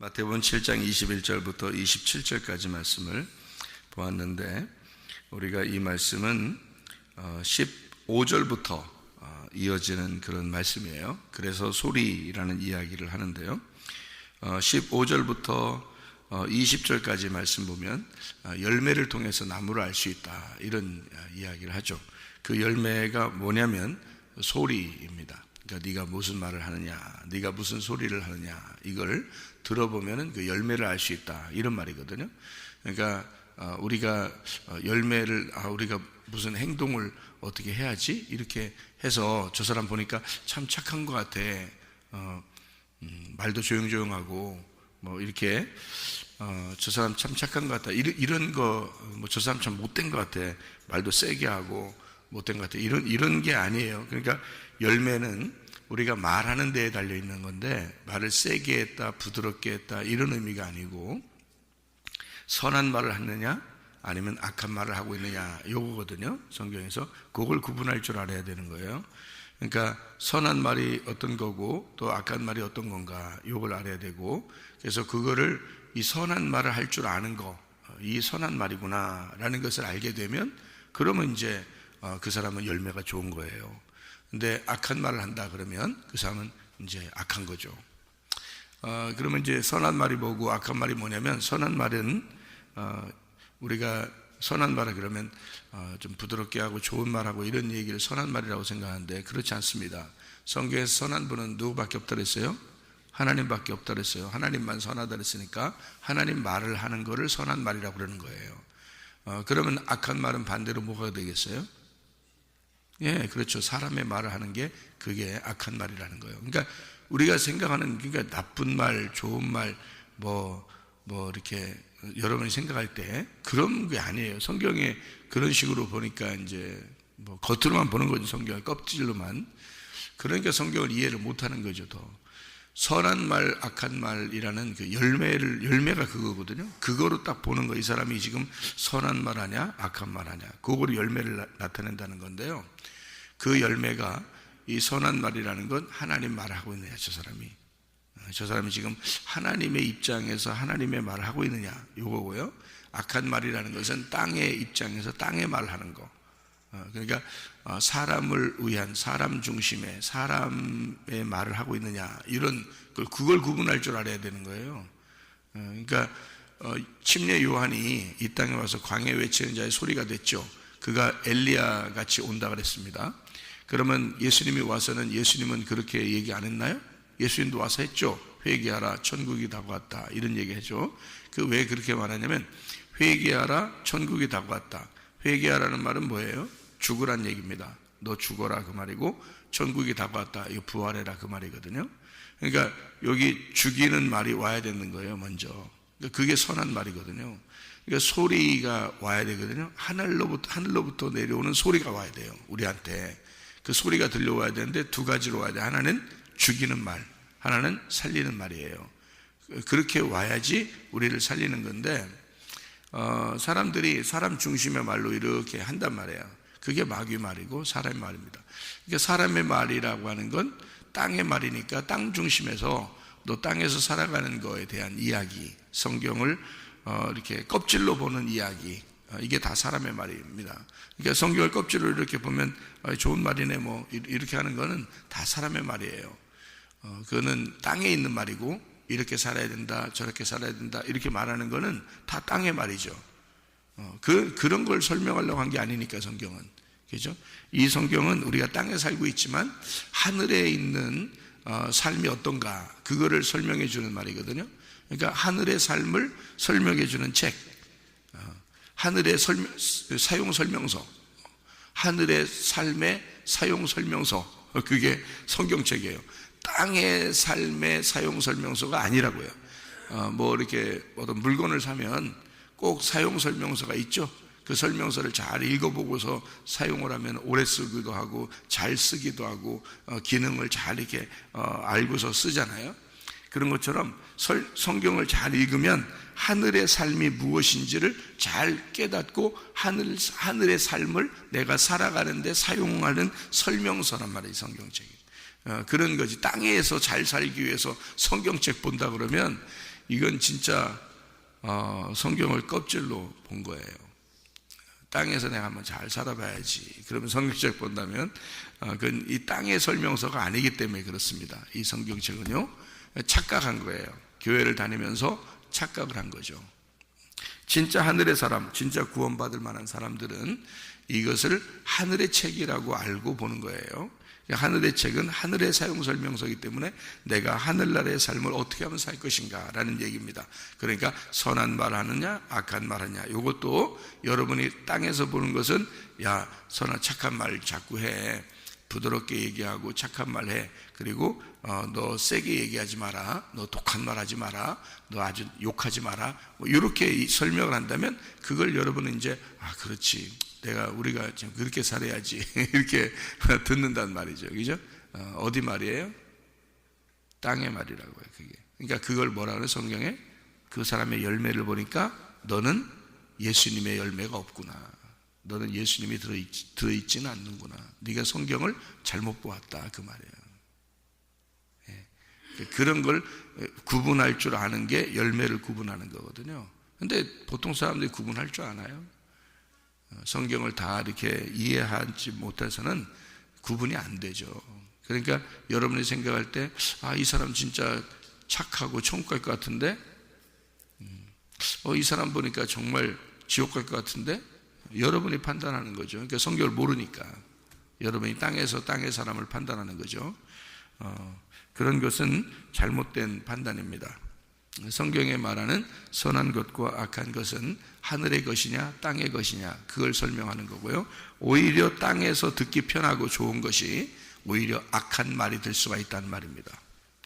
마태복음 7장 21절부터 27절까지 말씀을 보았는데, 우리가 이 말씀은 15절부터 이어지는 그런 말씀이에요. 그래서 소리라는 이야기를 하는데요, 15절부터 20절까지 말씀 보면 열매를 통해서 나무를 알 수 있다, 이런 이야기를 하죠. 그 열매가 뭐냐면 소리입니다. 그러니까 네가 무슨 말을 하느냐, 네가 무슨 소리를 하느냐, 이걸 들어보면은 그 열매를 알 수 있다, 이런 말이거든요. 그러니까 우리가 열매를, 우리가 무슨 행동을 어떻게 해야지, 이렇게 해서 저 사람 보니까 참 착한 것 같아, 말도 조용조용하고 뭐 이렇게 저 사람 참 착한 것 같다, 이런 거, 뭐 저 사람 참 못된 것 같아, 말도 세게 하고 못된 것 같아, 이런 게 아니에요. 그러니까 열매는 우리가 말하는 데에 달려 있는 건데, 말을 세게 했다, 부드럽게 했다, 이런 의미가 아니고, 선한 말을 하느냐 아니면 악한 말을 하고 있느냐, 요거거든요. 성경에서 그걸 구분할 줄 알아야 되는 거예요. 그러니까 선한 말이 어떤 거고 또 악한 말이 어떤 건가, 요걸 알아야 되고, 그래서 그거를 이 선한 말을 할 줄 아는 거, 이 선한 말이구나 라는 것을 알게 되면, 그러면 이제 그 사람은 열매가 좋은 거예요. 근데 악한 말을 한다 그러면 그 사람은 이제 악한 거죠. 그러면 이제 선한 말이 뭐고 악한 말이 뭐냐면, 선한 말은 우리가 선한 말을 그러면 좀 부드럽게 하고 좋은 말하고 이런 얘기를 선한 말이라고 생각하는데, 그렇지 않습니다. 성경에서 선한 분은 누구밖에 없다 그랬어요? 하나님밖에 없다 그랬어요. 하나님만 선하다 그랬으니까 하나님 말을 하는 거를 선한 말이라고 그러는 거예요. 그러면 악한 말은 반대로 뭐가 되겠어요? 예, 그렇죠. 사람의 말을 하는 게 그게 악한 말이라는 거예요. 그러니까 우리가 생각하는, 그러니까 나쁜 말, 좋은 말, 뭐 이렇게 여러분이 생각할 때 그런 게 아니에요. 성경에 그런 식으로 보니까 이제 뭐 겉으로만 보는 거죠. 성경을 껍질로만. 그러니까 성경을 이해를 못하는 거죠. 더 선한 말, 악한 말이라는 그 열매가 그거거든요. 그거로 딱 보는 거, 이 사람이 지금 선한 말 하냐 악한 말 하냐, 그거로 열매를 나타낸다는 건데요, 그 열매가 이 선한 말이라는 건 하나님 말을 하고 있느냐, 저 사람이 지금 하나님의 입장에서 하나님의 말을 하고 있느냐, 요거고요. 악한 말이라는 것은 땅의 입장에서 땅의 말을 하는 거. 그러니까 사람을 위한, 사람 중심의, 사람의 말을 하고 있느냐, 이런 그걸 구분할 줄 알아야 되는 거예요. 그러니까 침례 요한이 이 땅에 와서 광야에 외치는 자의 소리가 됐죠. 그가 엘리야 같이 온다 그랬습니다. 그러면 예수님이 와서는, 예수님은 그렇게 얘기 안 했나요? 예수님도 와서 했죠. 회개하라, 천국이 다가왔다, 이런 얘기 했죠. 왜 그렇게 말하냐면, 회개하라, 천국이 다가왔다. 회개하라는 말은 뭐예요? 죽으란 얘기입니다. 너 죽어라, 그 말이고, 천국이 다가왔다, 이거 부활해라, 그 말이거든요. 그러니까 여기 죽이는 말이 와야 되는 거예요, 먼저. 그러니까 그게 선한 말이거든요. 그러니까 소리가 와야 되거든요. 하늘로부터 내려오는 소리가 와야 돼요, 우리한테. 그 소리가 들려와야 되는데 두 가지로 와야 돼. 하나는 죽이는 말, 하나는 살리는 말이에요. 그렇게 와야지 우리를 살리는 건데, 사람들이 사람 중심의 말로 이렇게 한단 말이에요. 그게 마귀 말이고 사람의 말입니다. 그러니까 사람의 말이라고 하는 건 땅의 말이니까 땅 중심에서 너 땅에서 살아가는 거에 대한 이야기, 성경을 이렇게 껍질로 보는 이야기, 이게 다 사람의 말입니다. 그러니까 성경을 껍질로 이렇게 보면 좋은 말이네, 뭐 이렇게 하는 거는 다 사람의 말이에요. 그거는 땅에 있는 말이고, 이렇게 살아야 된다, 저렇게 살아야 된다, 이렇게 말하는 거는 다 땅의 말이죠. 그런 걸 설명하려고 한 게 아니니까, 성경은. 그죠? 이 성경은 우리가 땅에 살고 있지만 하늘에 있는 삶이 어떤가, 그거를 설명해 주는 말이거든요. 그러니까 하늘의 삶을 설명해 주는 책, 하늘의 사용 설명서, 하늘의 삶의 사용 설명서, 그게 성경책이에요. 땅의 삶의 사용 설명서가 아니라고요. 뭐 이렇게 어떤 물건을 사면 꼭 사용 설명서가 있죠. 그 설명서를 잘 읽어보고서 사용을 하면 오래 쓰기도 하고 잘 쓰기도 하고 기능을 잘 이렇게 알고서 쓰잖아요. 그런 것처럼 성경을 잘 읽으면 하늘의 삶이 무엇인지를 잘 깨닫고 하늘의 삶을 내가 살아가는데 사용하는 설명서란 말이에요, 성경책이. 그런 거지. 땅에서 잘 살기 위해서 성경책 본다 그러면 이건 진짜 성경을 껍질로 본 거예요. 땅에서 내가 한번 잘 살아봐야지. 그러면 성경책 본다면 그건 이 땅의 설명서가 아니기 때문에 그렇습니다. 이 성경책은요, 착각한 거예요. 교회를 다니면서 착각을 한 거죠. 진짜 하늘의 사람, 진짜 구원받을 만한 사람들은 이것을 하늘의 책이라고 알고 보는 거예요. 하늘의 책은 하늘의 사용 설명서이기 때문에 내가 하늘나라의 삶을 어떻게 하면 살 것인가 라는 얘기입니다. 그러니까 선한 말 하느냐 악한 말 하느냐, 이것도 여러분이 땅에서 보는 것은 야 선한 착한 말 자꾸 해, 부드럽게 얘기하고 착한 말 해, 그리고 너 세게 얘기하지 마라, 너 독한 말 하지 마라, 너 아주 욕하지 마라, 뭐 이렇게 설명을 한다면 그걸 여러분은 이제 그렇지, 우리가 지금 그렇게 살아야지 이렇게 듣는단 말이죠. 그죠? 어디 말이에요? 땅의 말이라고 해요. 그게. 그러니까 그걸 뭐라 그래 성경에? 그 사람의 열매를 보니까 너는 예수님의 열매가 없구나, 너는 예수님이 들어있지는 않는구나, 네가 성경을 잘못 보았다, 그 말이에요. 예. 그런 걸 구분할 줄 아는 게 열매를 구분하는 거거든요. 근데 보통 사람들이 구분할 줄 아나요? 성경을 다 이렇게 이해하지 못해서는 구분이 안 되죠. 그러니까 여러분이 생각할 때 이 사람 진짜 착하고 천국 갈 것 같은데, 이 사람 보니까 정말 지옥 갈 것 같은데, 여러분이 판단하는 거죠. 그러니까 성경을 모르니까 여러분이 땅에서 땅의 사람을 판단하는 거죠. 그런 것은 잘못된 판단입니다. 성경에 말하는 선한 것과 악한 것은 하늘의 것이냐 땅의 것이냐, 그걸 설명하는 거고요. 오히려 땅에서 듣기 편하고 좋은 것이 오히려 악한 말이 될 수가 있다는 말입니다,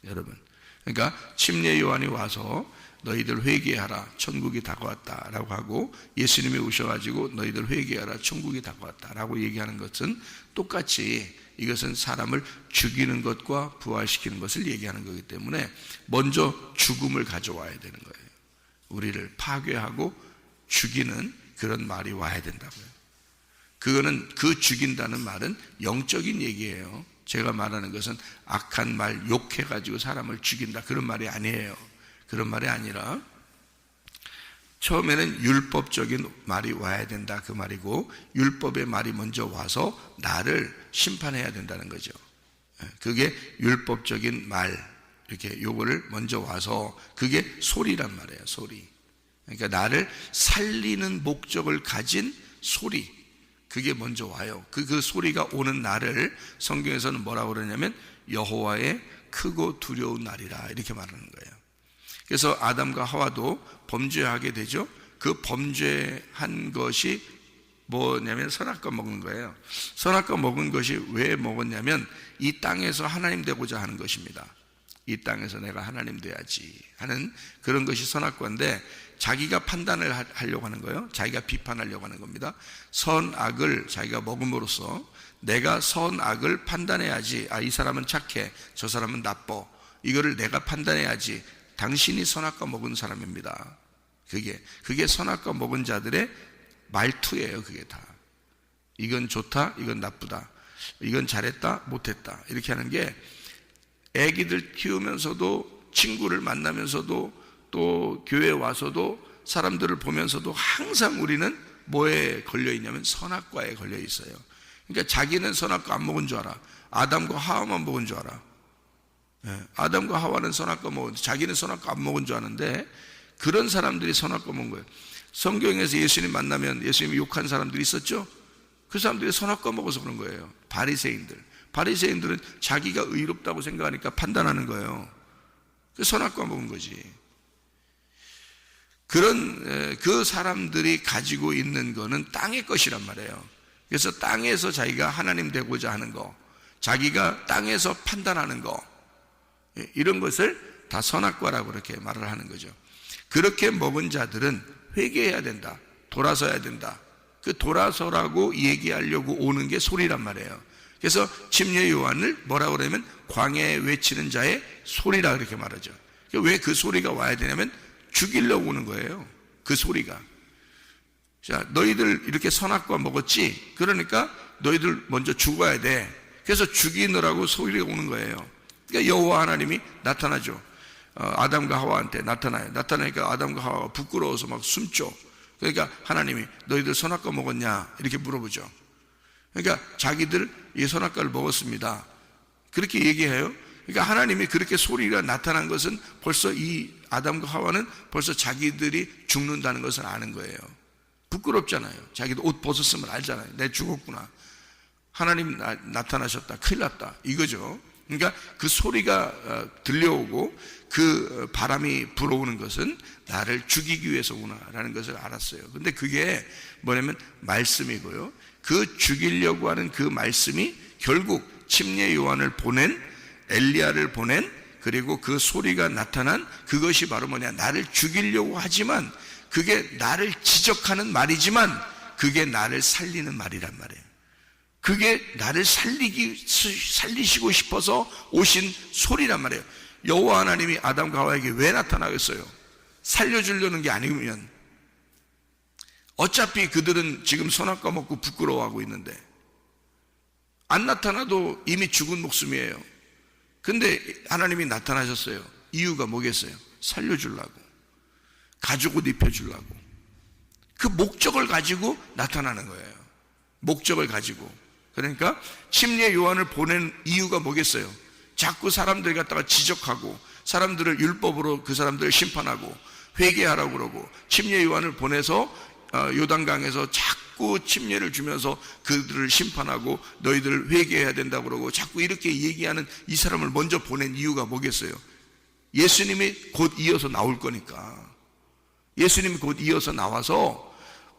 여러분. 그러니까 침례 요한이 와서 너희들 회개하라, 천국이 다가왔다 라고 하고, 예수님이 오셔가지고 너희들 회개하라, 천국이 다가왔다 라고 얘기하는 것은 똑같이 이것은 사람을 죽이는 것과 부활시키는 것을 얘기하는 거기 때문에 먼저 죽음을 가져와야 되는 거예요. 우리를 파괴하고 죽이는 그런 말이 와야 된다고요. 그거는, 그 죽인다는 말은 영적인 얘기예요. 제가 말하는 것은 악한 말 욕해가지고 사람을 죽인다, 그런 말이 아니에요. 그런 말이 아니라 처음에는 율법적인 말이 와야 된다, 그 말이고, 율법의 말이 먼저 와서 나를 심판해야 된다는 거죠. 그게 율법적인 말, 이렇게 요거를 먼저 와서, 그게 소리란 말이에요, 소리. 그러니까 나를 살리는 목적을 가진 소리, 그게 먼저 와요. 그 소리가 오는 날을 성경에서는 뭐라고 그러냐면 여호와의 크고 두려운 날이라, 이렇게 말하는 거예요. 그래서 아담과 하와도 범죄하게 되죠. 그 범죄한 것이 뭐냐면 선악과 먹은 거예요. 선악과 먹은 것이 왜 먹었냐면 이 땅에서 하나님 되고자 하는 것입니다. 이 땅에서 내가 하나님 돼야지 하는 그런 것이 선악과인데, 자기가 판단을 하려고 하는 거예요. 자기가 비판하려고 하는 겁니다. 선악을 자기가 먹음으로써 내가 선악을 판단해야지, 이 사람은 착해, 저 사람은 나빠, 이거를 내가 판단해야지. 당신이 선악과 먹은 사람입니다. 그게 선악과 먹은 자들의 말투예요. 그게 다. 이건 좋다, 이건 나쁘다, 이건 잘했다, 못했다, 이렇게 하는 게, 애기들 키우면서도, 친구를 만나면서도, 또 교회에 와서도, 사람들을 보면서도 항상 우리는 뭐에 걸려 있냐면 선악과에 걸려 있어요. 그러니까 자기는 선악과 안 먹은 줄 알아. 아담과 하와만 먹은 줄 알아. 아담과 하와는 선악과 먹었는데 자기는 선악과 안 먹은 줄 아는데, 그런 사람들이 선악과 먹은 거예요. 성경에서 예수님 만나면 예수님이 욕한 사람들이 있었죠. 그 사람들이 선악과 먹어서 그런 거예요. 바리새인들은 자기가 의롭다고 생각하니까 판단하는 거예요. 그 선악과 먹은 거지. 그 사람들이 가지고 있는 거는 땅의 것이란 말이에요. 그래서 땅에서 자기가 하나님 되고자 하는 거, 자기가 땅에서 판단하는 거, 이런 것을 다 선악과라고 그렇게 말을 하는 거죠. 그렇게 먹은 자들은 회개해야 된다, 돌아서야 된다. 그 돌아서라고 얘기하려고 오는 게 소리란 말이에요. 그래서 침례 요한을 뭐라고 그러냐면 광야에 외치는 자의 소리라 그렇게 말하죠. 왜 그 소리가 와야 되냐면 죽이려고 오는 거예요. 그 소리가. 자, 너희들 이렇게 선악과 먹었지? 그러니까 너희들 먼저 죽어야 돼. 그래서 죽이느라고 소리가 오는 거예요. 그러니까 여호와 하나님이 나타나죠. 아담과 하와한테 나타나요. 나타나니까 아담과 하와가 부끄러워서 막 숨죠. 그러니까 하나님이 너희들 선악과 먹었냐 이렇게 물어보죠. 그러니까 자기들 이 선악과를 먹었습니다 그렇게 얘기해요. 그러니까 하나님이 그렇게 소리가 나타난 것은 벌써 이 아담과 하와는 벌써 자기들이 죽는다는 것을 아는 거예요. 부끄럽잖아요. 자기도 옷 벗었으면 알잖아요. 내 죽었구나. 하나님 나타나셨다. 큰일 났다. 이거죠. 그러니까 그 소리가 들려오고 그 바람이 불어오는 것은 나를 죽이기 위해서구나라는 것을 알았어요. 근데 그게 뭐냐면 말씀이고요. 그 죽이려고 하는 그 말씀이 결국 침례 요한을 보낸 엘리야를 보낸 그리고 그 소리가 나타난 그것이 바로 뭐냐, 나를 죽이려고 하지만 그게 나를 지적하는 말이지만 그게 나를 살리는 말이란 말이에요. 그게 나를 살리시고 싶어서 오신 소리란 말이에요. 여호와 하나님이 아담과 하와에게 왜 나타나겠어요? 살려주려는 게 아니면. 어차피 그들은 지금 선악과 먹고 부끄러워하고 있는데 안 나타나도 이미 죽은 목숨이에요. 근데 하나님이 나타나셨어요. 이유가 뭐겠어요? 살려주려고, 가죽 옷 입혀주려고. 그 목적을 가지고 나타나는 거예요. 목적을 가지고. 그러니까 침례 요한을 보낸 이유가 뭐겠어요? 자꾸 사람들이 갖다가 지적하고 사람들을 율법으로 그 사람들을 심판하고 회개하라고 그러고 침례 요한을 보내서 요단강에서 자꾸 침례를 주면서 그들을 심판하고 너희들을 회개해야 된다고 그러고 자꾸 이렇게 얘기하는 이 사람을 먼저 보낸 이유가 뭐겠어요? 예수님이 곧 이어서 나올 거니까. 예수님이 곧 이어서 나와서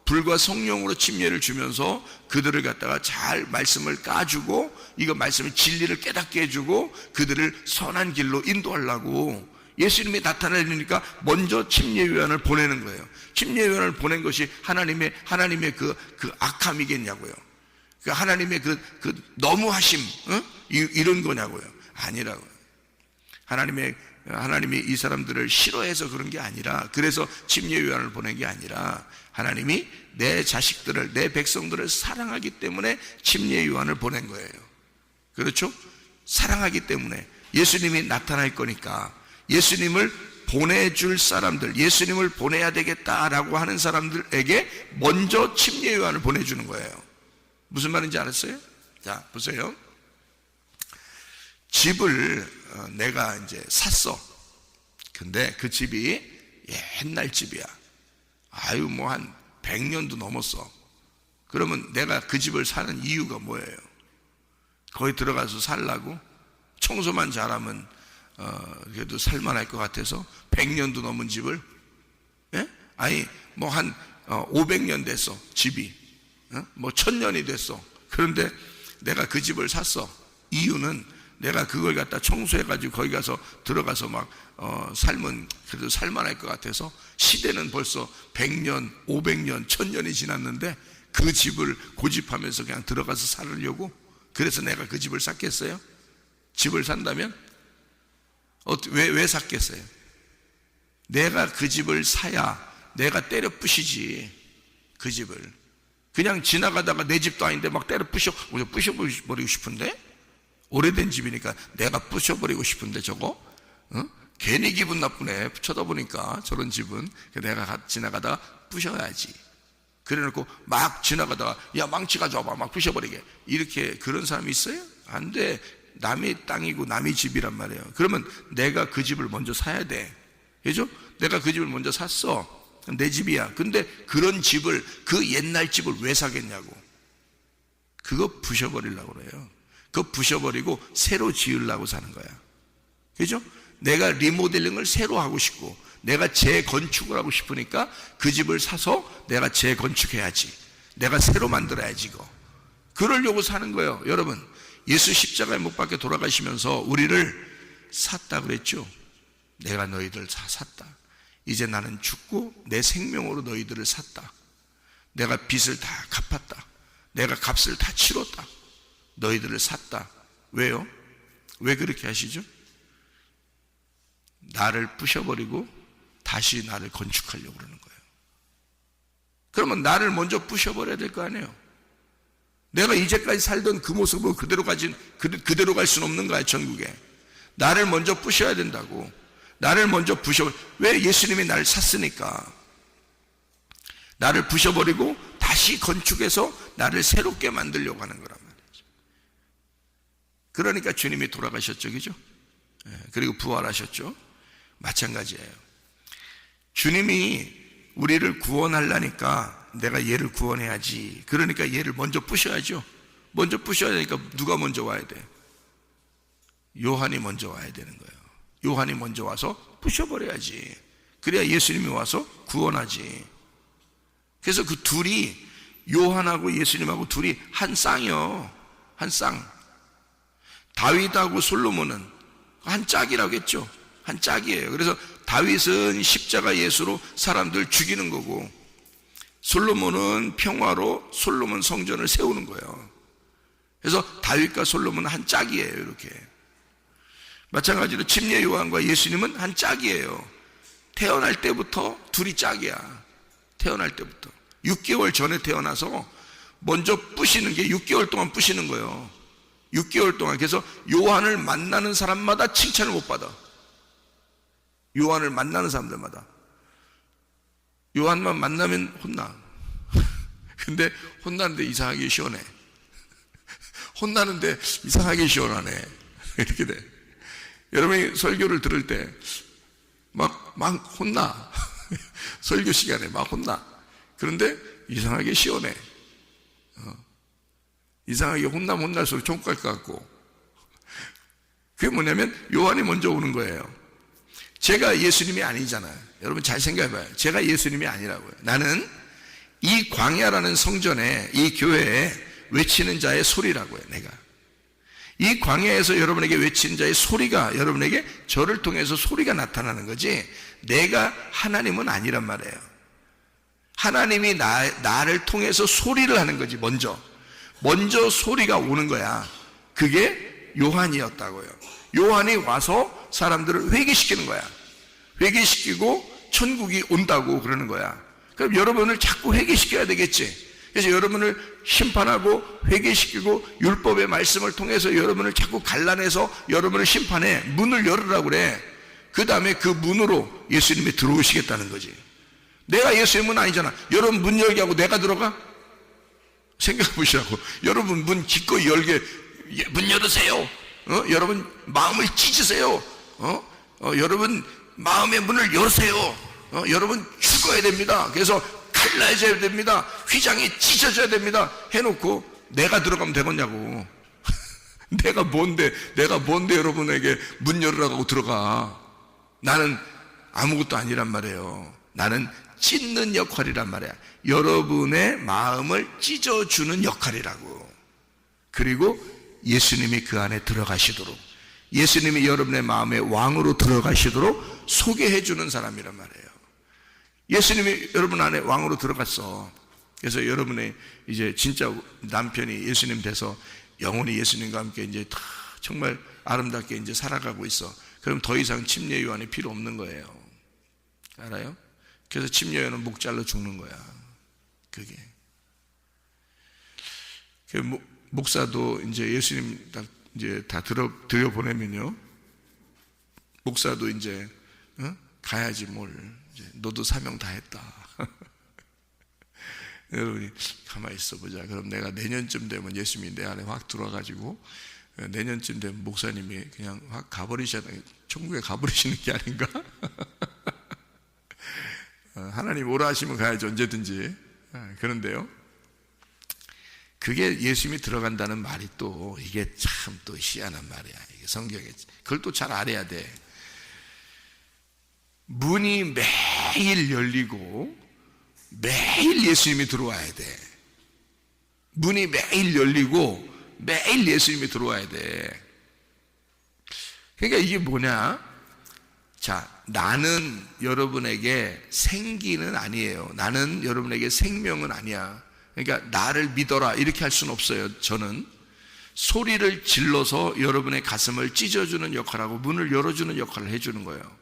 불과 성령으로 침례를 주면서 그들을 갖다가 잘 말씀을 까주고 이거 말씀의 진리를 깨닫게 해주고 그들을 선한 길로 인도하려고 예수님이 나타나려니까 먼저 침례 요한을 보내는 거예요. 침례 요한을 보낸 것이 하나님의 그 악함이겠냐고요. 그 하나님의 그 너무하심, 이런 거냐고요. 아니라고요. 하나님이 이 사람들을 싫어해서 그런 게 아니라, 그래서 침례 요한을 보낸 게 아니라 하나님이 내 자식들을, 내 백성들을 사랑하기 때문에 침례 요한을 보낸 거예요. 그렇죠? 사랑하기 때문에 예수님이 나타날 거니까 예수님을 보내줄 사람들, 예수님을 보내야 되겠다라고 하는 사람들에게 먼저 침례 요한을 보내주는 거예요. 무슨 말인지 알았어요? 자, 보세요. 집을 내가 이제 샀어. 근데 그 집이 옛날 집이야. 아유, 뭐 한 100년도 넘었어. 그러면 내가 그 집을 사는 이유가 뭐예요? 거기 들어가서 살라고? 청소만 잘하면 그래도 살만할 것 같아서 100년도 넘은 집을? 예? 아니 뭐 한 500년 됐어 집이, 뭐 1000년이 됐어. 그런데 내가 그 집을 샀어. 이유는 내가 그걸 갖다 청소해가지고 거기 가서 들어가서 막 살면 그래도 살만할 것 같아서. 시대는 벌써 100년, 500년, 1000년이 지났는데 그 집을 고집하면서 그냥 들어가서 살으려고? 그래서 내가 그 집을 샀겠어요? 집을 산다면? 왜 샀겠어요? 내가 그 집을 사야 내가 때려 부시지. 그 집을 그냥 지나가다가 내 집도 아닌데 막 때려 부셔버리고 싶은데? 오래된 집이니까 내가 부셔버리고 싶은데 저거? 괜히 기분 나쁘네. 쳐다보니까 저런 집은 내가 지나가다가 부셔야지. 그래놓고 막 지나가다가 야 망치 가져와봐 막 부셔버리게. 이렇게 그런 사람이 있어요? 안 돼. 남의 땅이고 남의 집이란 말이에요. 그러면 내가 그 집을 먼저 사야 돼. 그죠? 내가 그 집을 먼저 샀어. 내 집이야. 근데 그런 집을, 그 옛날 집을 왜 사겠냐고. 그거 부셔버리려고 그래요. 그거 부셔버리고 새로 지으려고 사는 거야. 그죠? 내가 리모델링을 새로 하고 싶고 내가 재건축을 하고 싶으니까 그 집을 사서 내가 재건축해야지. 내가 새로 만들어야지 이거. 그러려고 사는 거예요. 여러분, 예수 십자가에 못 박혀 돌아가시면서 우리를 샀다 그랬죠. 내가 너희들 다 샀다. 이제 나는 죽고 내 생명으로 너희들을 샀다. 내가 빚을 다 갚았다. 내가 값을 다 치렀다. 너희들을 샀다. 왜요? 왜 그렇게 하시죠? 나를 부셔버리고 다시 나를 건축하려고 그러는 거예요. 그러면 나를 먼저 부셔버려야 될 거 아니에요. 내가 이제까지 살던 그 모습으로 그대로 갈 수는 없는 거야. 천국에 나를 먼저 부셔야 된다고. 나를 먼저 왜? 예수님이 나를 샀으니까. 나를 부셔버리고 다시 건축해서 나를 새롭게 만들려고 하는 거란 말이죠. 그러니까 주님이 돌아가셨죠, 그죠? 그리고 부활하셨죠. 마찬가지예요. 주님이 우리를 구원하려니까 내가 얘를 구원해야지. 그러니까 얘를 먼저 부셔야죠. 먼저 부셔야 되니까 누가 먼저 와야 돼? 요한이 먼저 와야 되는 거예요. 요한이 먼저 와서 부셔버려야지. 그래야 예수님이 와서 구원하지. 그래서 그 둘이, 요한하고 예수님하고 둘이 한 쌍이요. 한 쌍. 다윗하고 솔로몬은 한 짝이라고 했죠. 한 짝이에요. 그래서 다윗은 십자가 예수로 사람들 죽이는 거고, 솔로몬은 평화로 솔로몬 성전을 세우는 거예요. 그래서 다윗과 솔로몬은 한 짝이에요. 이렇게. 마찬가지로 침례 요한과 예수님은 한 짝이에요. 태어날 때부터 둘이 짝이야. 태어날 때부터 6개월 전에 태어나서 먼저 뿌시는 게 6개월 동안 뿌시는 거예요. 6개월 동안. 그래서 요한을 만나는 사람마다 칭찬을 못 받아. 요한을 만나는 사람들마다. 요한만 만나면 혼나. 근데 혼나는데 이상하게 시원해. 혼나는데 이상하게 시원하네. 이렇게 돼. 여러분이 설교를 들을 때 막 혼나. 설교 시간에 막 혼나. 그런데 이상하게 시원해. 이상하게 혼나면 혼날수록 총 갈 것 같고. 그게 뭐냐면 요한이 먼저 오는 거예요. 제가 예수님이 아니잖아요. 여러분 잘 생각해봐요. 제가 예수님이 아니라고요. 나는 이 광야라는 성전에, 이 교회에 외치는 자의 소리라고요. 내가 이 광야에서 여러분에게 외치는 자의 소리가, 여러분에게 저를 통해서 소리가 나타나는 거지, 내가 하나님은 아니란 말이에요. 하나님이 나를 통해서 소리를 하는 거지. 먼저 소리가 오는 거야. 그게 요한이었다고요. 요한이 와서 사람들을 회개시키는 거야. 회개시키고 천국이 온다고 그러는 거야. 그럼 여러분을 자꾸 회개시켜야 되겠지. 그래서 여러분을 심판하고 회개시키고 율법의 말씀을 통해서 여러분을 자꾸 갈라내서 여러분을 심판해. 문을 열으라고 그래. 그 다음에 그 문으로 예수님이 들어오시겠다는 거지. 내가 예수님은 아니잖아. 여러분 문 열게 하고 내가 들어가? 생각해 보시라고. 여러분 문 기꺼이 열게, 문 열으세요. 여러분 마음을 찢으세요. 여러분 마음의 문을 여세요. 여러분 죽어야 됩니다. 그래서 갈라져야 됩니다. 휘장이 찢어져야 됩니다. 해놓고 내가 들어가면 되겠냐고. 내가 뭔데 여러분에게 문 열으라고 들어가. 나는 아무것도 아니란 말이에요. 나는 찢는 역할이란 말이야. 여러분의 마음을 찢어주는 역할이라고. 그리고 예수님이 그 안에 들어가시도록, 예수님이 여러분의 마음의 왕으로 들어가시도록 소개해주는 사람이란 말이에요. 예수님이 여러분 안에 왕으로 들어갔어. 그래서 여러분의 이제 진짜 남편이 예수님 돼서 영원히 예수님과 함께 이제 다 정말 아름답게 이제 살아가고 있어. 그럼 더 이상 침례 요한이 필요 없는 거예요. 알아요? 그래서 침례 요한은 목 잘라 죽는 거야. 그게. 목사도 이제 예수님 이제 다 들여보내면요. 목사도 이제 가야지 뭘. 너도 사명 다 했다. 여러분이 가만히 있어 보자. 그럼 내가 내년쯤 되면 예수님이 내 안에 확 들어와가지고 내년쯤 되면 목사님이 그냥 확 가버리시잖아요. 천국에 가버리시는 게 아닌가? 하나님 오라 하시면 가야지 언제든지. 그런데요, 그게 예수님이 들어간다는 말이 또 이게 참 또 희한한 말이야. 이게 성경에 그걸 또 잘 알아야 돼. 문이 매일 열리고 매일 예수님이 들어와야 돼. 문이 매일 열리고 매일 예수님이 들어와야 돼. 그러니까 이게 뭐냐? 자, 나는 여러분에게 생기는 아니에요. 나는 여러분에게 생명은 아니야. 그러니까 나를 믿어라 이렇게 할 수는 없어요. 저는 소리를 질러서 여러분의 가슴을 찢어주는 역할하고 문을 열어주는 역할을 해주는 거예요.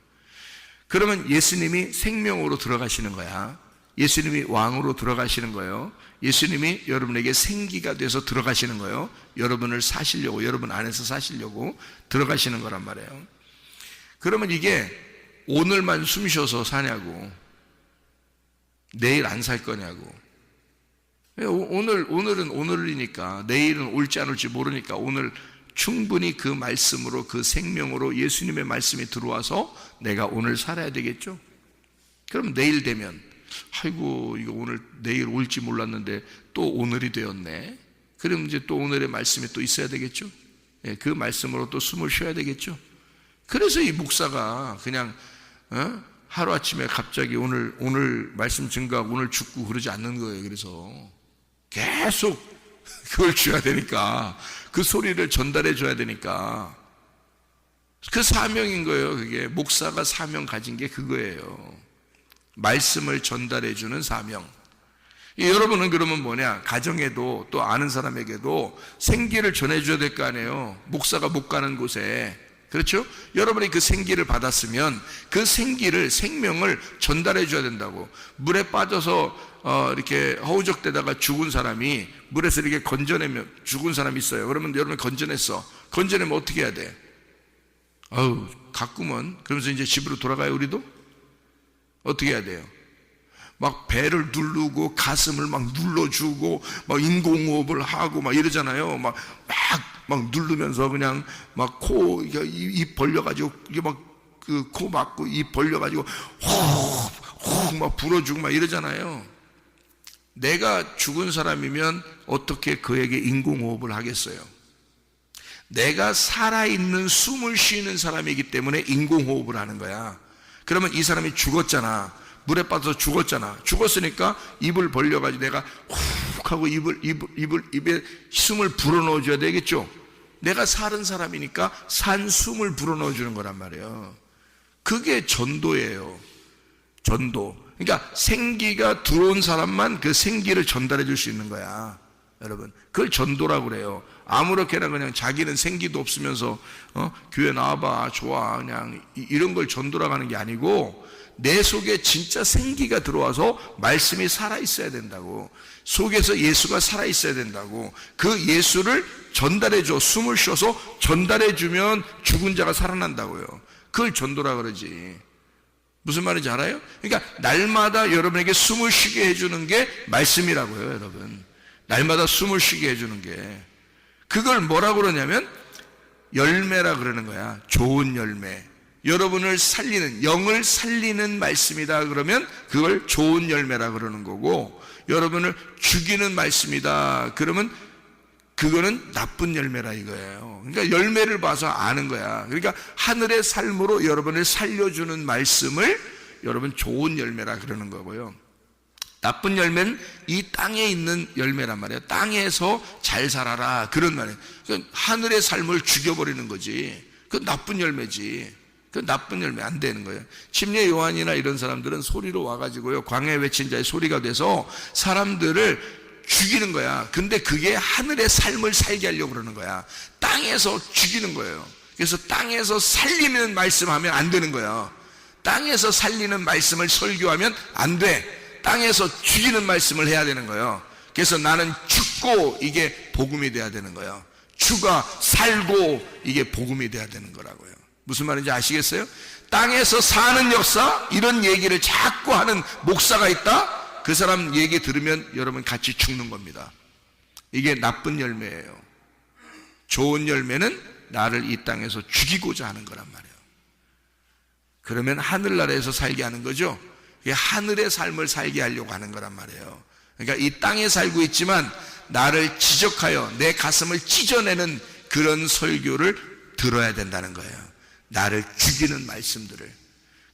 그러면 예수님이 생명으로 들어가시는 거야. 예수님이 왕으로 들어가시는 거예요. 예수님이 여러분에게 생기가 돼서 들어가시는 거예요. 여러분을 사시려고, 여러분 안에서 사시려고 들어가시는 거란 말이에요. 그러면 이게 오늘만 숨 쉬어서 사냐고. 내일 안 살 거냐고. 오늘은 오늘이니까 내일은 올지 안 올지 모르니까 오늘 충분히 그 말씀으로, 그 생명으로 예수님의 말씀이 들어와서 내가 오늘 살아야 되겠죠. 그럼 내일 되면 아이고 이거 오늘 내일 올지 몰랐는데 또 오늘이 되었네. 그럼 이제 또 오늘의 말씀이 또 있어야 되겠죠. 그 말씀으로 또 숨을 쉬어야 되겠죠. 그래서 이 목사가 그냥 하루아침에 갑자기 오늘 말씀 증거하고 오늘 죽고 그러지 않는 거예요. 그래서 계속 그걸 줘야 되니까, 그 소리를 전달해 줘야 되니까, 그 사명인 거예요. 그게 목사가 사명 가진 게 그거예요. 말씀을 전달해 주는 사명. 여러분은 그러면 뭐냐, 가정에도 또 아는 사람에게도 생기를 전해 줘야 될 거 아니에요. 목사가 못 가는 곳에. 그렇죠? 여러분이 그 생기를 받았으면 그 생기를, 생명을 전달해 줘야 된다고. 물에 빠져서 이렇게 허우적대다가 죽은 사람이 물에서 이렇게 건져내면 죽은 사람이 있어요. 그러면 여러분이 건져냈어. 건져내면 어떻게 해야 돼? 아우 가끔은 그러면서 이제 집으로 돌아가요. 우리도 어떻게 해야 돼요? 막 배를 누르고 가슴을 막 눌러주고 막 인공호흡을 하고 막 이러잖아요. 막 누르면서 그냥 막 코 입 벌려가지고 이게 막 그 코 막고 입 벌려가지고 호흡 막 불어주고 막 이러잖아요. 내가 죽은 사람이면 어떻게 그에게 인공호흡을 하겠어요? 내가 살아있는 숨을 쉬는 사람이기 때문에 인공호흡을 하는 거야. 그러면 이 사람이 죽었잖아. 물에 빠져서 죽었잖아. 죽었으니까 입을 벌려가지고 내가 훅 하고 입에 숨을 불어넣어 줘야 되겠죠. 내가 살은 사람이니까 산 숨을 불어넣어 주는 거란 말이에요. 그게 전도예요. 전도. 그러니까 생기가 들어온 사람만 그 생기를 전달해 줄 수 있는 거야. 여러분, 그걸 전도라고 그래요. 아무렇게나 그냥 자기는 생기도 없으면서 교회 나와봐 좋아 그냥 이런 걸 전도라고 하는 게 아니고, 내 속에 진짜 생기가 들어와서 말씀이 살아있어야 된다고. 속에서 예수가 살아있어야 된다고. 그 예수를 전달해줘. 숨을 쉬어서 전달해주면 죽은 자가 살아난다고요. 그걸 전도라고 그러지. 무슨 말인지 알아요? 그러니까 날마다 여러분에게 숨을 쉬게 해주는 게 말씀이라고요. 여러분, 날마다 숨을 쉬게 해주는 게, 그걸 뭐라고 그러냐면 열매라 그러는 거야. 좋은 열매. 여러분을 살리는, 영을 살리는 말씀이다 그러면 그걸 좋은 열매라 그러는 거고, 여러분을 죽이는 말씀이다 그러면 그거는 나쁜 열매라 이거예요. 그러니까 열매를 봐서 아는 거야. 그러니까 하늘의 삶으로 여러분을 살려주는 말씀을 여러분 좋은 열매라 그러는 거고요. 나쁜 열매는 이 땅에 있는 열매란 말이에요. 땅에서 잘 살아라 그런 말이에요. 그러니까 하늘의 삶을 죽여버리는 거지. 그건 나쁜 열매지. 그 나쁜 열매 안 되는 거예요. 침례 요한이나 이런 사람들은 소리로 와가지고요, 광야에 외친 자의 소리가 돼서 사람들을 죽이는 거야. 근데 그게 하늘의 삶을 살게 하려고 그러는 거야. 땅에서 죽이는 거예요. 그래서 땅에서 살리는 말씀하면 안 되는 거야. 땅에서 살리는 말씀을 설교하면 안 돼. 땅에서 죽이는 말씀을 해야 되는 거예요. 그래서 나는 죽고 이게 복음이 돼야 되는 거예요. 죽어 살고 이게 복음이 돼야 되는 거라고요. 무슨 말인지 아시겠어요? 땅에서 사는 역사, 이런 얘기를 자꾸 하는 목사가 있다? 그 사람 얘기 들으면 여러분 같이 죽는 겁니다. 이게 나쁜 열매예요. 좋은 열매는 나를 이 땅에서 죽이고자 하는 거란 말이에요. 그러면 하늘나라에서 살게 하는 거죠. 이게 하늘의 삶을 살게 하려고 하는 거란 말이에요. 그러니까 이 땅에 살고 있지만 나를 지적하여 내 가슴을 찢어내는 그런 설교를 들어야 된다는 거예요. 나를 죽이는 말씀들을.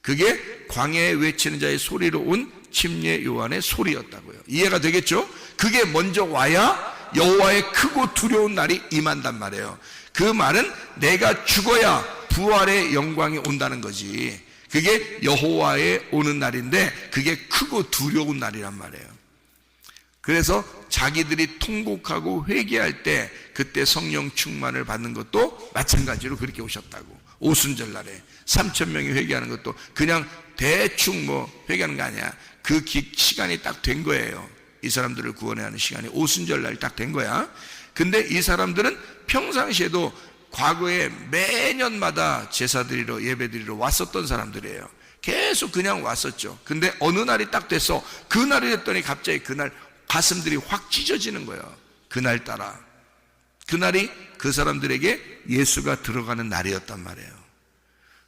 그게 광야에 외치는 자의 소리로 온 침례 요한의 소리였다고요. 이해가 되겠죠? 그게 먼저 와야 여호와의 크고 두려운 날이 임한단 말이에요. 그 말은 내가 죽어야 부활의 영광이 온다는 거지. 그게 여호와의 오는 날인데 그게 크고 두려운 날이란 말이에요. 그래서 자기들이 통곡하고 회개할 때 그때 성령 충만을 받는 것도 마찬가지로 그렇게 오셨다고. 오순절 날에 3,000명이 회개하는 것도 그냥 대충 뭐 회개하는 거 아니야. 그 시간이 딱 된 거예요. 이 사람들을 구원해야 하는 시간이 오순절 날이 딱 된 거야. 근데 이 사람들은 평상시에도 과거에 매년마다 제사 드리러 예배 드리러 왔었던 사람들이에요. 계속 그냥 왔었죠. 근데 어느 날이 딱 돼서 그날이 됐더니 갑자기 그날 가슴들이 확 찢어지는 거예요. 그날따라 그날이 그 사람들에게 예수가 들어가는 날이었단 말이에요.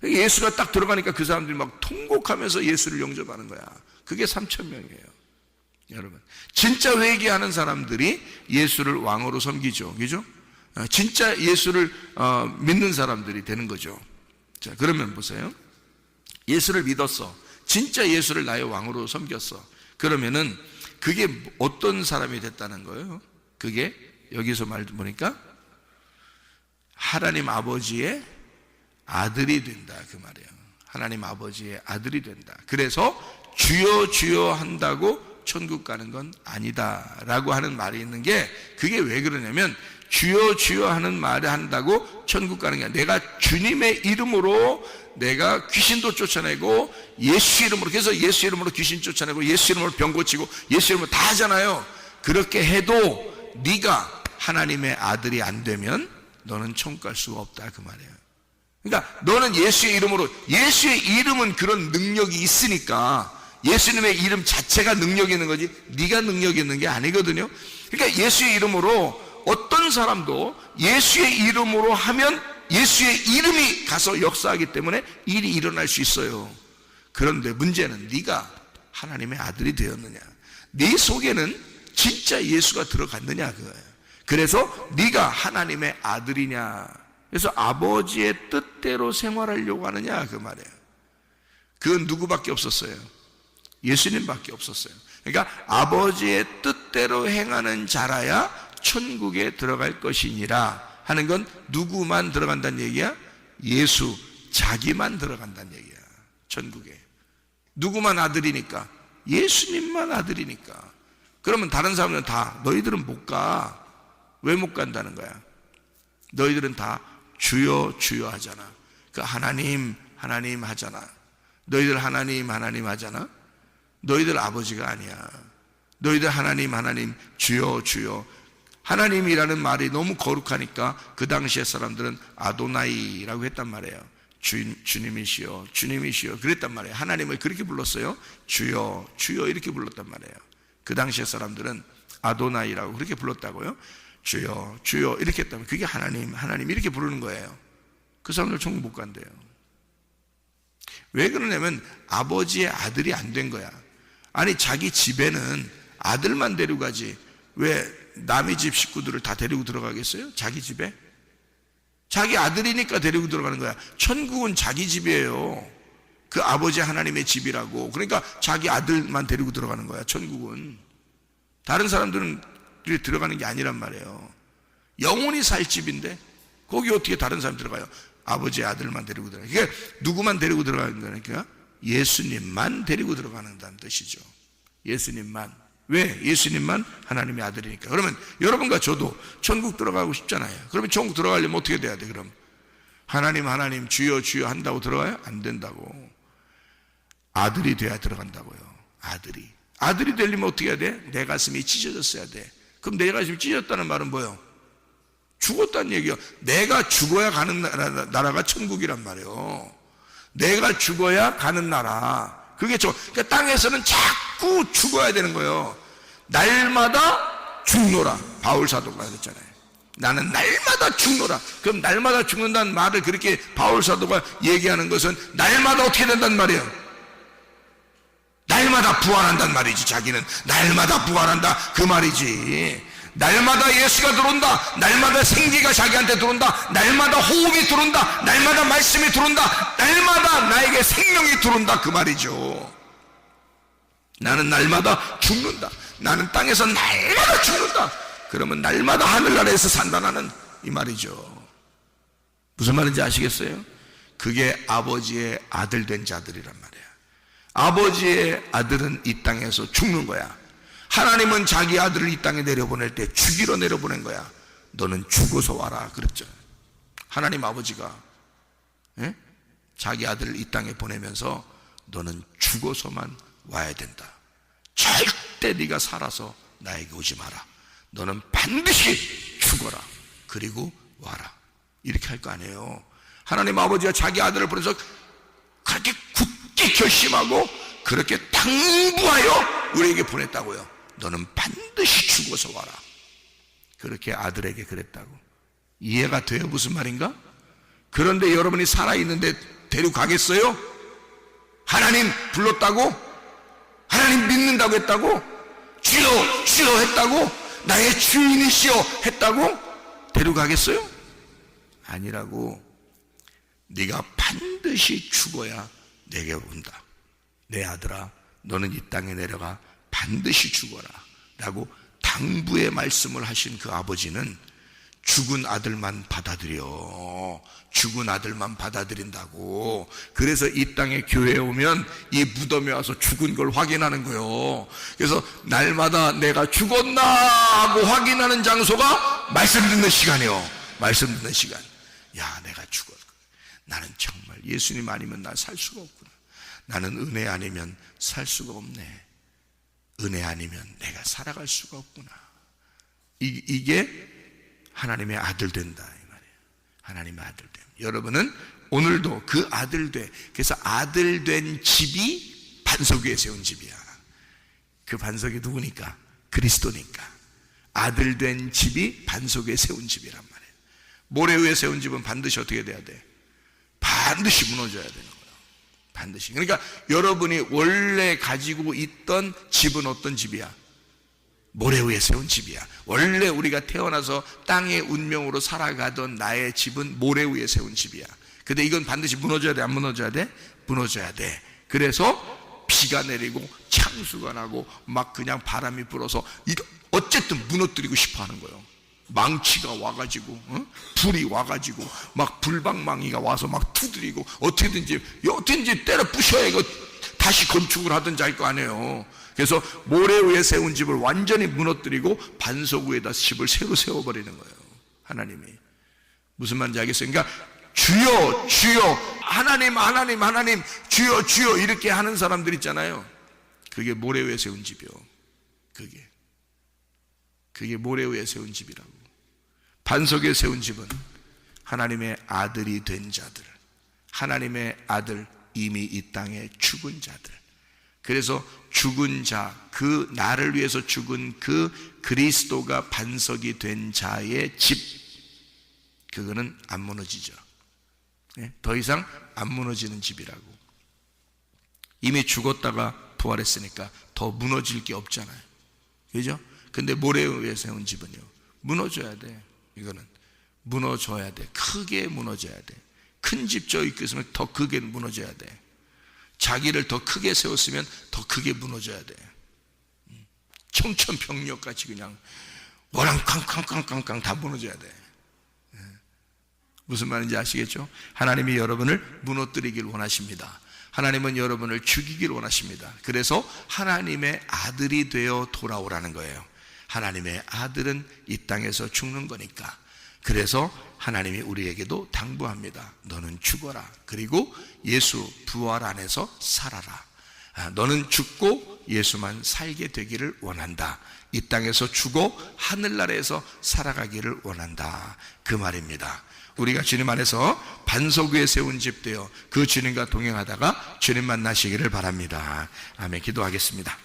예수가 딱 들어가니까 그 사람들이 막 통곡하면서 예수를 영접하는 거야. 그게 3,000명이에요. 여러분, 진짜 회개하는 사람들이 예수를 왕으로 섬기죠. 그죠? 진짜 예수를 믿는 사람들이 되는 거죠. 자, 그러면 보세요. 예수를 믿었어. 진짜 예수를 나의 왕으로 섬겼어. 그러면은 그게 어떤 사람이 됐다는 거예요? 그게 여기서 말 보니까 하나님 아버지의 아들이 된다 그 말이에요. 하나님 아버지의 아들이 된다. 그래서 주여 주여 한다고 천국 가는 건 아니다 라고 하는 말이 있는 게, 그게 왜 그러냐면 주여 주여 하는 말을 한다고 천국 가는 게 아니라 내가 주님의 이름으로 내가 귀신도 쫓아내고 예수 이름으로, 그래서 예수 이름으로 귀신 쫓아내고 예수 이름으로 병 고치고 예수 이름으로 다 하잖아요. 그렇게 해도 네가 하나님의 아들이 안 되면 너는 천국 갈 수가 없다 그 말이에요. 그러니까 너는 예수의 이름으로, 예수의 이름은 그런 능력이 있으니까 예수님의 이름 자체가 능력이 있는 거지 네가 능력이 있는 게 아니거든요. 그러니까 예수의 이름으로 어떤 사람도 예수의 이름으로 하면 예수의 이름이 가서 역사하기 때문에 일이 일어날 수 있어요. 그런데 문제는 네가 하나님의 아들이 되었느냐, 네 속에는 진짜 예수가 들어갔느냐 그거예요. 그래서 네가 하나님의 아들이냐, 그래서 아버지의 뜻대로 생활하려고 하느냐 그 말이에요. 그건 누구밖에 없었어요? 예수님밖에 없었어요. 그러니까 아버지의 뜻대로 행하는 자라야 천국에 들어갈 것이니라 하는 건 누구만 들어간다는 얘기야? 예수 자기만 들어간다는 얘기야. 천국에 누구만 아들이니까? 예수님만 아들이니까. 그러면 다른 사람들은 다 너희들은 못 가. 왜 못 간다는 거야? 너희들은 다 주여 주여 하잖아. 그 하나님 하나님 하잖아. 너희들 하나님 하나님 하잖아. 너희들 아버지가 아니야. 너희들 하나님 하나님 주여 주여. 하나님이라는 말이 너무 거룩하니까 그 당시의 사람들은 아도나이라고 했단 말이에요. 주님이시여 주님이시여 그랬단 말이에요. 하나님을 그렇게 불렀어요. 주여 주여 이렇게 불렀단 말이에요. 그 당시의 사람들은 아도나이라고 그렇게 불렀다고요. 주여 주여 이렇게 했다면 그게 하나님 하나님 이렇게 부르는 거예요. 그 사람들 천국 못 간대요. 왜 그러냐면 아버지의 아들이 안 된 거야. 아니 자기 집에는 아들만 데리고 가지 왜 남의 집 식구들을 다 데리고 들어가겠어요? 자기 집에? 자기 아들이니까 데리고 들어가는 거야. 천국은 자기 집이에요. 그 아버지 하나님의 집이라고. 그러니까 자기 아들만 데리고 들어가는 거야. 천국은 다른 사람들은 들어가는 게 아니란 말이에요. 영원히 살 집인데 거기 어떻게 다른 사람 들어가요? 아버지의 아들만 데리고 들어가요. 그러니까 누구만 데리고 들어가는 거니까 예수님만 데리고 들어가는다는 뜻이죠. 예수님만. 왜? 예수님만 하나님의 아들이니까. 그러면 여러분과 저도 천국 들어가고 싶잖아요. 그러면 천국 들어가려면 어떻게 돼야 돼? 그럼 하나님 하나님 주여 주여 한다고 들어가요? 안 된다고. 아들이 돼야 들어간다고요. 아들이 되려면 어떻게 해야 돼? 내 가슴이 찢어졌어야 돼. 그럼 내 가슴이 찢어졌다는 말은 뭐예요? 죽었다는 얘기예요. 내가 죽어야 가는 나라가 천국이란 말이에요. 내가 죽어야 가는 나라. 그게 그러니까 땅에서는 자꾸 죽어야 되는 거예요. 날마다 죽노라. 바울 사도가 그랬잖아요. 나는 날마다 죽노라. 그럼 날마다 죽는다는 말을 그렇게 바울 사도가 얘기하는 것은 날마다 어떻게 된다는 말이에요? 날마다 부활한다는 말이지. 자기는 날마다 부활한다 그 말이지. 날마다 예수가 들어온다. 날마다 생기가 자기한테 들어온다. 날마다 호흡이 들어온다. 날마다 말씀이 들어온다. 날마다 나에게 생명이 들어온다 그 말이죠. 나는 날마다 죽는다. 나는 땅에서 날마다 죽는다. 그러면 날마다 하늘나라에서 산다 나는 이 말이죠. 무슨 말인지 아시겠어요? 그게 아버지의 아들 된 자들이란 말이야. 아버지의 아들은 이 땅에서 죽는 거야. 하나님은 자기 아들을 이 땅에 내려보낼 때 죽이러 내려보낸 거야. 너는 죽어서 와라 그랬죠. 하나님 아버지가 자기 아들을 이 땅에 보내면서 너는 죽어서만 와야 된다. 절대 네가 살아서 나에게 오지 마라. 너는 반드시 죽어라. 그리고 와라. 이렇게 할 거 아니에요. 하나님 아버지가 자기 아들을 보내서 그렇게 굳게 결심하고 그렇게 당부하여 우리에게 보냈다고요. 너는 반드시 죽어서 와라. 그렇게 아들에게 그랬다고. 이해가 돼요? 무슨 말인가? 그런데 여러분이 살아있는데 데려가겠어요? 하나님 불렀다고? 하나님 믿는다고 했다고? 주여 주여 했다고? 나의 주인이시여 했다고? 데려가겠어요? 아니라고. 네가 반드시 죽어야 내게 온다. 내 아들아, 너는 이 땅에 내려가 반드시 죽어라 라고 당부의 말씀을 하신 그 아버지는 죽은 아들만 받아들여. 죽은 아들만 받아들인다고. 그래서 이 땅에 교회에 오면 이 무덤에 와서 죽은 걸 확인하는 거예요. 그래서 날마다 내가 죽었나 하고 확인하는 장소가 말씀 듣는 시간이에요. 말씀 듣는 시간. 야, 내가 죽었구나. 나는 정말 예수님 아니면 나 살 수가 없구나. 나는 은혜 아니면 살 수가 없네. 은혜 아니면 내가 살아갈 수가 없구나. 이게 하나님의 아들 된다 이 말이에요. 하나님의 아들 됨. 여러분은 오늘도 그 아들 돼. 그래서 아들 된 집이 반석 위에 세운 집이야. 그 반석이 누구니까? 그리스도니까. 아들 된 집이 반석 위에 세운 집이란 말이에요. 모래 위에 세운 집은 반드시 어떻게 돼야 돼? 반드시 무너져야 되는 거예요. 반드시. 그러니까 여러분이 원래 가지고 있던 집은 어떤 집이야? 모래 위에 세운 집이야. 원래 우리가 태어나서 땅의 운명으로 살아가던 나의 집은 모래 위에 세운 집이야. 근데 이건 반드시 무너져야 돼? 안 무너져야 돼? 무너져야 돼. 그래서 비가 내리고 창수가 나고 막 그냥 바람이 불어서 어쨌든 무너뜨리고 싶어 하는 거예요. 망치가 와가지고 불이 와가지고 막 불방망이가 와서 막 두드리고 어떻게든지 때려 부셔야 이거 다시 건축을 하든지 할 거 아니에요. 그래서 모래 위에 세운 집을 완전히 무너뜨리고 반석 위에다 집을 새로 세워버리는 거예요. 하나님이. 무슨 말인지 알겠어요? 그러니까 주여 주여 하나님 하나님 하나님 주여 주여 이렇게 하는 사람들 있잖아요. 그게 모래 위에 세운 집이요. 그게 모래 위에 세운 집이라고. 반석 위에 세운 집은 하나님의 아들이 된 자들, 하나님의 아들, 이미 이 땅에 죽은 자들. 그래서 죽은 자, 그 나를 위해서 죽은 그 그리스도가 반석이 된 자의 집, 그거는 안 무너지죠. 더 이상 안 무너지는 집이라고. 이미 죽었다가 부활했으니까 더 무너질 게 없잖아요. 그죠? 근데 모래 위에 세운 집은요, 무너져야 돼. 이거는 무너져야 돼. 크게 무너져야 돼. 큰 집 져 있으면 더 크게 무너져야 돼. 자기를 더 크게 세웠으면 더 크게 무너져야 돼. 청천벽력같이 그냥 워랑캉캉캉캉 다 무너져야 돼. 무슨 말인지 아시겠죠? 하나님이 여러분을 무너뜨리길 원하십니다. 하나님은 여러분을 죽이길 원하십니다. 그래서 하나님의 아들이 되어 돌아오라는 거예요. 하나님의 아들은 이 땅에서 죽는 거니까. 그래서 하나님이 우리에게도 당부합니다. 너는 죽어라. 그리고 예수 부활 안에서 살아라. 너는 죽고 예수만 살게 되기를 원한다. 이 땅에서 죽어 하늘나라에서 살아가기를 원한다. 그 말입니다. 우리가 주님 안에서 반석 위에 세운 집 되어 그 주님과 동행하다가 주님 만나시기를 바랍니다. 아멘. 기도하겠습니다.